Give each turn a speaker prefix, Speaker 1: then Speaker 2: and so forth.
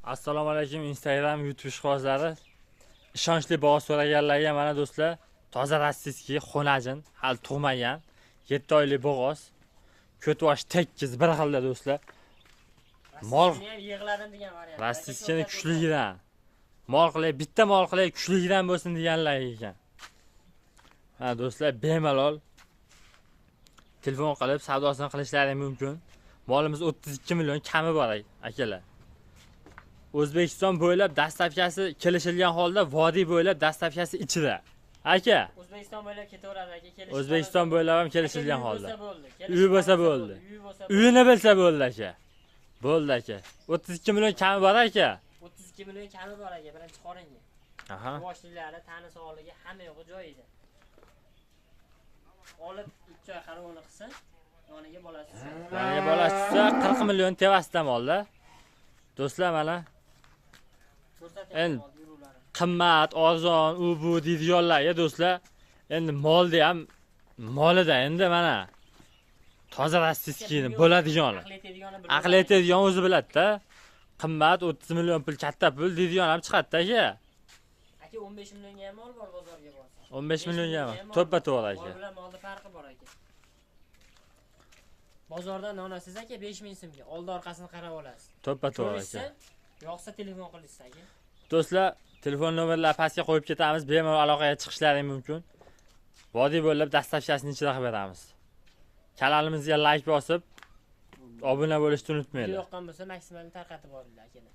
Speaker 1: Assalomu alaykum Instagram, YouTube ishqibozlari. Ishonchli bog'i so'raganlarga mana do'stlar, toza rossiyskiy xonajin, hali tug'magan 7 oylik bo'g'oz. Ko'tvosh tekkiz bir xilda do'stlar. Mol
Speaker 2: yig'ladim degan variant.
Speaker 1: rossiyskini kuchligidan. Mol qilay, bitta mol qilay, kuchligidan bo'lsin deganlar ekan. Ha do'stlar, bemalol telefon qilib savdosini qilishlari mumkin. Molimiz 32 million kami bor akalar. O'zbekiston bo'ylab dastavkasi kelishilgan holda vodiy bo'ylab dastavkasi ichida. Aka,
Speaker 2: O'zbekiston bo'ylab ketaveradi aka, kelishib.
Speaker 1: O'zbekiston bo'ylab ham kelishilgan holda.
Speaker 2: Uy
Speaker 1: bo'lsa bo'ldi. Uyini bilsa bo'ldi aka. Bo'ldi aka. 32 million kami bor aka.
Speaker 2: 32 million kami bor aka, birinchi qoringa.
Speaker 1: Aha.
Speaker 2: Boshlilari, tani sog'ligi hamma yo'g'i joyida. Olib 2 oy qarovini qilsa, yoniga bolasi tushadi.
Speaker 1: Yoniga bolasi tushsa 40 million tevasida molda. Do'stlar mana
Speaker 2: Ko'rsating
Speaker 1: qimmat, arzon, u bu deydiganlarga do'stlar, endi molda ham molida endi mana toza rossiyskini bo'ladigani. Aql yetadigan o'zi biladi-da. Qimmat 30 million pul, katta pul deydigan ham chiqadi-da aka.
Speaker 2: Aka 15 millionga ham mol bor bozorga borsa.
Speaker 1: 15 millionga ham to'ppa-to'g'ri aka.
Speaker 2: Mol bilan molda farqi bor aka. Bozordan olasiz aka 5000 so'mga, oldi orqasini qarab olasiz.
Speaker 1: To'ppa-to'g'ri aka.
Speaker 2: Yo'qsa telefon qilasiz aka.
Speaker 1: Do'stlar, telefon nomerlarini pastga qo'yib ketamiz. Bemalol aloqaga chiqishlaring mumkin. Vodiy bo'ylab dastavkasini ichida qilib beramiz. Kanalimizga like bosib, obuna bo'lishni unutmanglar.
Speaker 2: Yoqqan bo'lsa maksimalni tarqatib boringlar akalar.